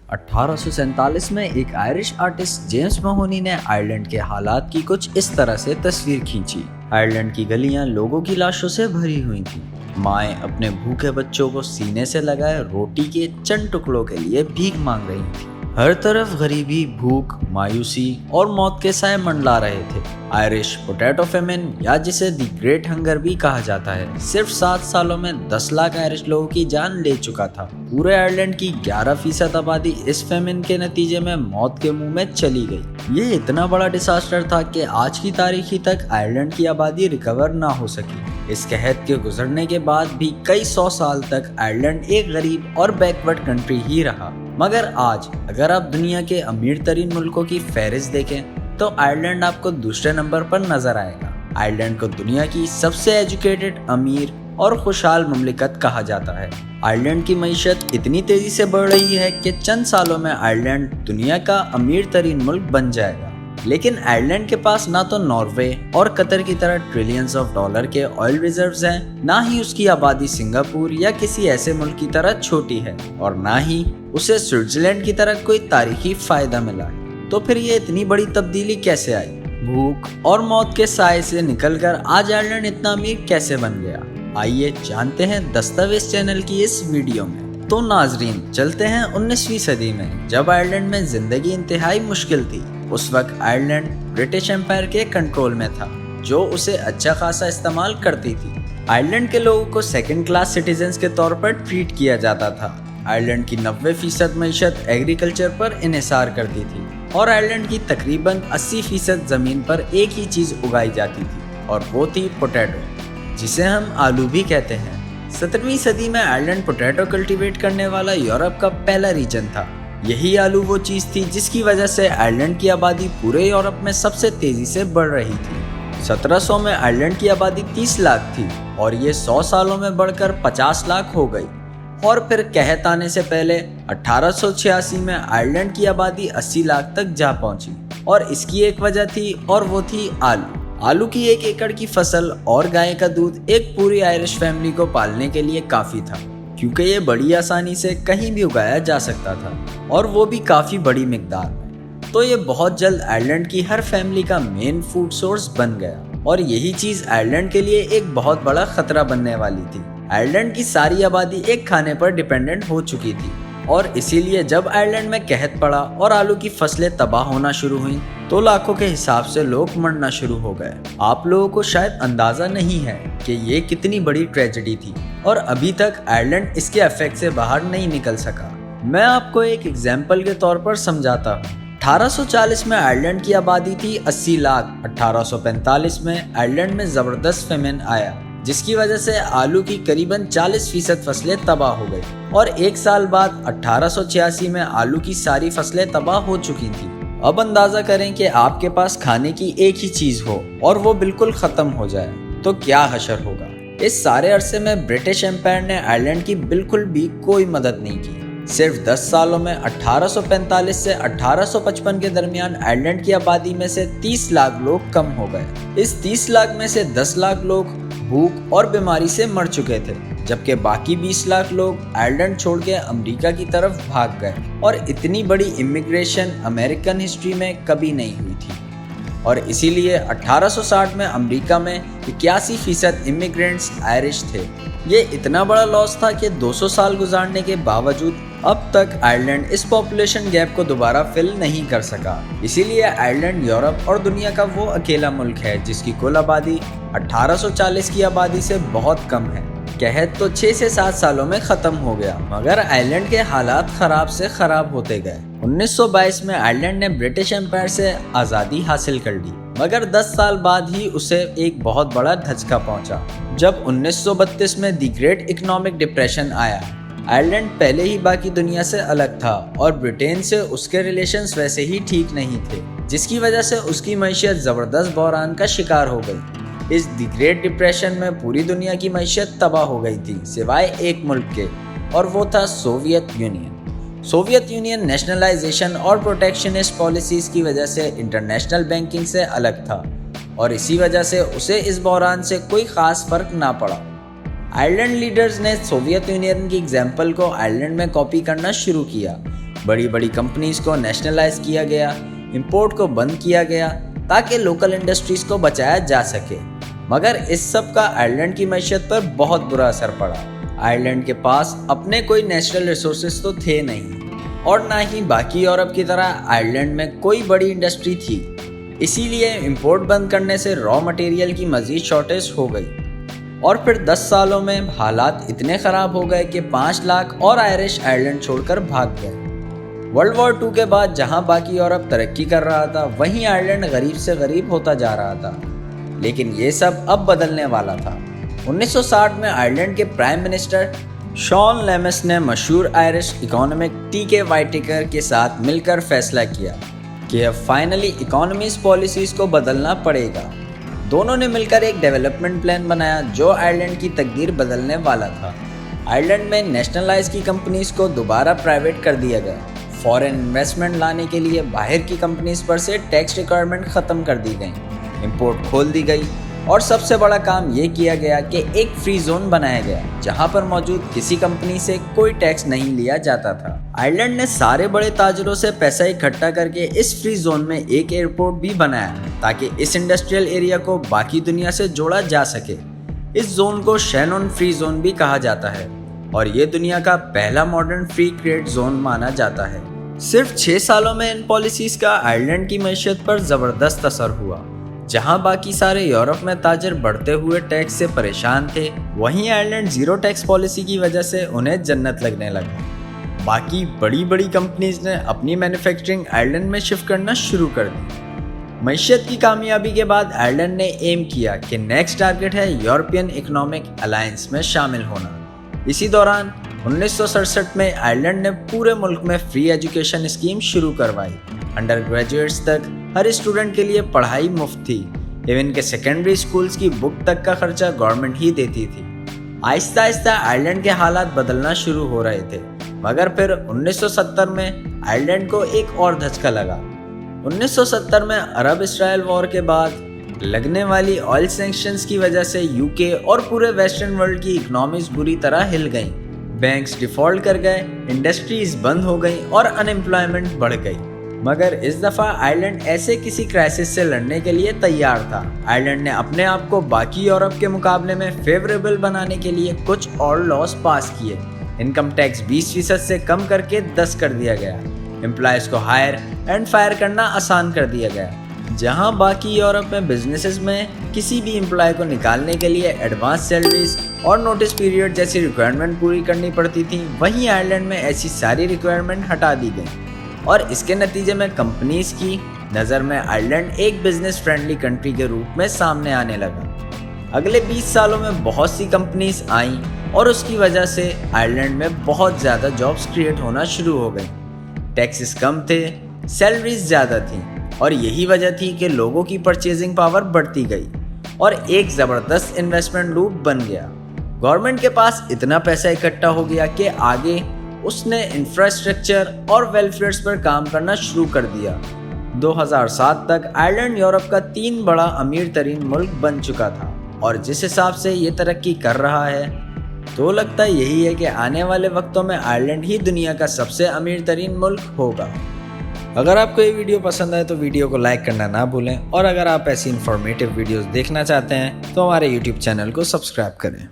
1847 में एक Irish artist James महोनी ने आयरलैंड के हालात की कुछ इस तरह से तस्वीर खींची। आयरलैंड की गलियां लोगों की लाशों से भरी हुई थीं। माएँ अपने भूखे बच्चों को सीने से लगाए रोटी के चंद टुकड़ों के लिए भीख मांग रही थीं। हर तरफ गरीबी, भूख, मायूसी और मौत के साए मंडला रहे थे। आयरिश पोटैटो फेमिन, या जिसे द ग्रेट हंगर भी कहा जाता है, सिर्फ 7 सालों में 10 लाख आयरिश लोगों की जान ले चुका था। पूरे आयरलैंड की 11% आबादी इस फेमिन के नतीजे में मौत के मुंह में चली गई। ये इतना बड़ा डिसास्टर था कि आज की तारीख तक आयरलैंड की आबादी रिकवर ना हो सकी। इस कहत के गुजरने के बाद भी कई 100 साल तक आयरलैंड एक गरीब और बैकवर्ड कंट्री ही रहा। मगर आज अगर आप दुनिया के अमीर तरीन मुल्कों की फहरिस्त देखें तो आयरलैंड आपको दूसरे नंबर पर नजर आएगा। आयरलैंड को दुनिया की सबसे एजुकेटेड, अमीर और खुशहाल मुमलिकत कहा जाता है। आयरलैंड की मईशत इतनी तेजी से बढ़ रही है कि चंद सालों में आयरलैंड दुनिया का अमीर तरीन मुल्क बन जाएगा। लेकिन आयरलैंड के पास ना तो नॉर्वे और कतर की तरह ट्रिलियंस ऑफ डॉलर के ऑयल रिजर्व्स हैं, ना ही उसकी आबादी सिंगापुर या किसी ऐसे मुल्क की तरह छोटी है, और ना ही उसे स्विट्जरलैंड की तरह कोई तारीखी फायदा मिला है। तो फिर ये इतनी बड़ी तब्दीली कैसे आई? भूख और मौत के साए से निकलकर आज आयरलैंड इतना अमीर कैसे बन गया? आइए जानते हैं दस्तावेज चैनल की इस वीडियो में। तो नाजरीन, चलते हैं 19वीं सदी में, जब आयरलैंड में जिंदगी इंतहाई मुश्किल थी। उस वक्त आयरलैंड ब्रिटिश एम्पायर के कंट्रोल में था, जो उसे अच्छा खासा इस्तेमाल करती थी। आयरलैंड के लोगों को सेकंड क्लास सिटीजन्स के तौर पर ट्रीट किया जाता था। आयरलैंड की 90% मईशत एग्रीकल्चर पर इन्हिसार करती थी, और आयरलैंड की तकरीबन 80% ज़मीन पर एक ही चीज़ उगाई जाती थी, और वो थी पोटैटो, जिसे हम आलू भी कहते हैं। 17वीं सदी में आयरलैंड पोटैटो कल्टीवेट करने वाला यूरोप का पहला रीजन था। यही आलू वो चीज़ थी जिसकी वजह से आयरलैंड की आबादी पूरे यूरोप में सबसे तेज़ी से बढ़ रही थी। 1700 में आयरलैंड की आबादी 30 लाख थी, और ये 100 सालों में बढ़कर 50 लाख हो गई। और फिर कहत आने से पहले 1886 में आयरलैंड की आबादी 80 लाख तक जा पहुंची, और इसकी एक वजह थी, और वो थी आलू। आलू की 1 एकड़ की फसल और गाय का दूध एक पूरी आयरिश फैमिली को पालने के लिए काफ़ी था, क्योंकि ये बड़ी आसानी से कहीं भी उगाया जा सकता था, और वो भी काफ़ी बड़ी मिकदार में। तो ये बहुत जल्द आयरलैंड की हर फैमिली का मेन फूड सोर्स बन गया, और यही चीज़ आयरलैंड के लिए एक बहुत बड़ा खतरा बनने वाली थी। आयरलैंड की सारी आबादी एक खाने पर डिपेंडेंट हो चुकी थी, और इसीलिए जब आयरलैंड में कहत पड़ा और आलू की फसलें तबाह होना शुरू हुई, तो लाखों के हिसाब से लोग मरना शुरू हो गए। आप लोगों को शायद अंदाजा नहीं है कि ये कितनी बड़ी ट्रेजेडी थी, और अभी तक आयरलैंड इसके इफेक्ट से बाहर नहीं निकल सका। मैं आपको एक एग्जाम्पल के तौर पर समझाता हूँ। 1840 में आयरलैंड की आबादी थी 80 लाख। 1845 में आयरलैंड में ज़बरदस्त फेमिन आया, जिसकी वजह से आलू की करीबन 40% फसलें तबाह हो गई, और 1 साल बाद 1886 में आलू की सारी फसलें तबाह हो चुकी थी। अब अंदाजा करें कि आपके पास खाने की एक ही चीज़ हो और वो बिल्कुल ख़त्म हो जाए, तो क्या हशर होगा। इस सारे अरसे में ब्रिटिश एम्पायर ने आयरलैंड की बिल्कुल भी कोई मदद नहीं की। सिर्फ 10 सालों में 1845 से 1855 के दरमियान आयरलैंड की आबादी में से 30 लाख लोग कम हो गए। इस 30 लाख में से 10 लाख लोग भूख और बीमारी से मर चुके थे, जबकि बाकी 20 लाख लोग आयरलैंड छोड़ के अमेरिका की तरफ भाग गए। और इतनी बड़ी इमिग्रेशन अमेरिकन हिस्ट्री में कभी नहीं हुई थी, और इसीलिए 1860 में अमेरिका में 81% इमिग्रेंट्स आयरिश थे। ये इतना बड़ा लॉस था कि 200 साल गुजारने के बावजूद अब तक आयरलैंड इस पॉपुलेशन गैप को दोबारा फिल नहीं कर सका। इसीलिए आयरलैंड यूरोप और दुनिया का वो अकेला मुल्क है जिसकी कुल आबादी 1840 की आबादी से बहुत कम है। कहत तो 6 से 7 सालों में ख़त्म हो गया, मगर आयरलैंड के हालात ख़राब से ख़राब होते गए। 1922 में आयरलैंड ने ब्रिटिश एम्पायर से आज़ादी हासिल कर ली, मगर 10 साल बाद ही उसे एक बहुत बड़ा धचका पहुंचा, जब 1932 में द ग्रेट इकोनॉमिक डिप्रेशन आया। आयरलैंड पहले ही बाकी दुनिया से अलग था, और ब्रिटेन से उसके रिलेशंस वैसे ही ठीक नहीं थे, जिसकी वजह से उसकी मईशत ज़बरदस्त बहरान का शिकार हो गई। इस द ग्रेट डिप्रेशन में पूरी दुनिया की मईशत तबाह हो गई थी, सिवाय एक मुल्क के, और वो था Soviet union. Soviet union nationalisation और प्रोटेक्शनिस्ट पॉलिसीज़ की वजह से इंटरनेशनल बैंकिंग से अलग था, और इसी वजह से उसे इस बहरान से कोई ख़ास फ़र्क ना पड़ा। आयरलैंड लीडर्स ने सोवियत यूनियन की एग्जाम्पल को आयरलैंड में कॉपी करना शुरू किया, बड़ी बड़ी कंपनीज को नेशनलाइज किया गया, इंपोर्ट को बंद किया गया ताकि लोकल इंडस्ट्रीज को बचाया जा सके। मगर इस सब का आयरलैंड की मैशियत पर बहुत बुरा असर पड़ा। आयरलैंड के पास अपने कोई नेचुरल रिसोर्सेज तो थे नहीं और ना ही बाकी यूरोप की तरह आयरलैंड में कोई बड़ी इंडस्ट्री थी। इसीलिए इंपोर्ट बंद करने से रॉ मटेरियल की मज़ीद शॉर्टेज हो गई और फिर 10 सालों में हालात इतने ख़राब हो गए कि 5 लाख और आयरिश आयरलैंड छोड़कर भाग गए। वर्ल्ड वॉर 2 के बाद जहां बाकी यूरोप तरक्की कर रहा था, वहीं आयरलैंड गरीब से गरीब होता जा रहा था। लेकिन ये सब अब बदलने वाला था। 1960 में आयरलैंड के प्राइम मिनिस्टर शॉन लेमस ने मशहूर आयरिश इकोनॉमिक टी.के. वाइटेकर के साथ मिलकर फैसला किया कि अब फाइनली इकोनॉमीज पॉलिसीज़ को बदलना पड़ेगा। दोनों ने मिलकर एक डेवलपमेंट प्लान बनाया जो आयरलैंड की तकदीर बदलने वाला था। आयरलैंड में नेशनलाइज की कंपनीज को दोबारा प्राइवेट कर दिया गया। फॉरेन इन्वेस्टमेंट लाने के लिए बाहर की कंपनीज पर से टैक्स रिक्वायरमेंट ख़त्म कर दी गई, इंपोर्ट खोल दी गई और सबसे बड़ा काम ये किया गया कि एक फ्री जोन बनाया गया जहां पर मौजूद किसी कंपनी से कोई टैक्स नहीं लिया जाता था। आयरलैंड ने सारे बड़े ताजरों से पैसा इकट्ठा करके इस फ्री जोन में एक एयरपोर्ट भी बनाया ताकि इस इंडस्ट्रियल एरिया को बाकी दुनिया से जोड़ा जा सके। इस जोन को शैनॉन फ्री जोन भी कहा जाता है और ये दुनिया का पहला मॉडर्न फ्री ट्रेड जोन माना जाता है। सिर्फ 6 सालों में इन पॉलिसीज का आयरलैंड की मैशियत पर ज़बरदस्त असर हुआ। जहां बाकी सारे यूरोप में ताजर बढ़ते हुए टैक्स से परेशान थे, वहीं आयरलैंड जीरो टैक्स पॉलिसी की वजह से उन्हें जन्नत लगने लगा। बाकी बड़ी बड़ी कंपनीज ने अपनी मैन्युफैक्चरिंग आयरलैंड में शिफ्ट करना शुरू कर दी। मैशियत की कामयाबी के बाद आयरलैंड ने एम किया कि नेक्स्ट टारगेट है यूरोपियन इकोनॉमिक अलायंस में शामिल होना। इसी दौरान 1967 में आयरलैंड ने पूरे मुल्क में फ्री एजुकेशन स्कीम शुरू करवाई। अंडर ग्रेजुएट्स तक हर स्टूडेंट के लिए पढ़ाई मुफ्त थी। इवन के सेकेंडरी स्कूल्स की बुक तक का खर्चा गवर्नमेंट ही देती थी। आहिस्ता आहिस्ता आयरलैंड के हालात बदलना शुरू हो रहे थे, मगर फिर 1970 में आयरलैंड को एक और धचका लगा। 1970 में अरब इसराइल वॉर के बाद लगने वाली ऑयल सैंक्शंस की वजह से यूके और पूरे वेस्टर्न वर्ल्ड की इकोनॉमीज बुरी तरह हिल गईं। बैंक्स डिफॉल्ट कर गए, इंडस्ट्रीज बंद हो गई और अनएम्प्लॉयमेंट बढ़ गई। मगर इस दफ़ा आयरलैंड ऐसे किसी क्राइसिस से लड़ने के लिए तैयार था। आयरलैंड ने अपने आप को बाकी यूरोप के मुकाबले में फेवरेबल बनाने के लिए कुछ और लॉस पास किए। इनकम टैक्स 20% से कम करके 10 कर दिया गया। एम्प्लॉयज़ को हायर एंड फायर करना आसान कर दिया गया। जहां बाकी यूरोप में बिजनेसेस में किसी भी एम्प्लॉय को निकालने के लिए एडवांस सैलरीज और नोटिस पीरियड जैसी रिक्वायरमेंट पूरी करनी पड़ती थी, वहीं आयरलैंड में ऐसी सारी रिक्वायरमेंट हटा दी गई और इसके नतीजे में कंपनीज की नज़र में आयरलैंड एक बिजनेस फ्रेंडली कंट्री के रूप में सामने आने लगा। अगले 20 सालों में बहुत सी कंपनीज आईं और उसकी वजह से आयरलैंड में बहुत ज़्यादा जॉब्स क्रिएट होना शुरू हो गई। टैक्सेस कम थे, सैलरीज ज़्यादा थी और यही वजह थी कि लोगों की परचेजिंग पावर बढ़ती गई और एक ज़बरदस्त इन्वेस्टमेंट लूप बन गया। गवर्नमेंट के पास इतना पैसा इकट्ठा हो गया कि आगे उसने इंफ्रास्ट्रक्चर और वेलफेयर्स पर काम करना शुरू कर दिया। 2007 तक आयरलैंड यूरोप का 3 बड़ा अमीर तरीन मुल्क बन चुका था और जिस हिसाब से ये तरक्की कर रहा है तो लगता यही है कि आने वाले वक्तों में आयरलैंड ही दुनिया का सबसे अमीर तरीन मुल्क होगा। अगर आपको ये वीडियो पसंद आए तो वीडियो को लाइक करना ना भूलें और अगर आप ऐसी इन्फॉर्मेटिव वीडियोस देखना चाहते हैं तो हमारे YouTube चैनल को सब्सक्राइब करें।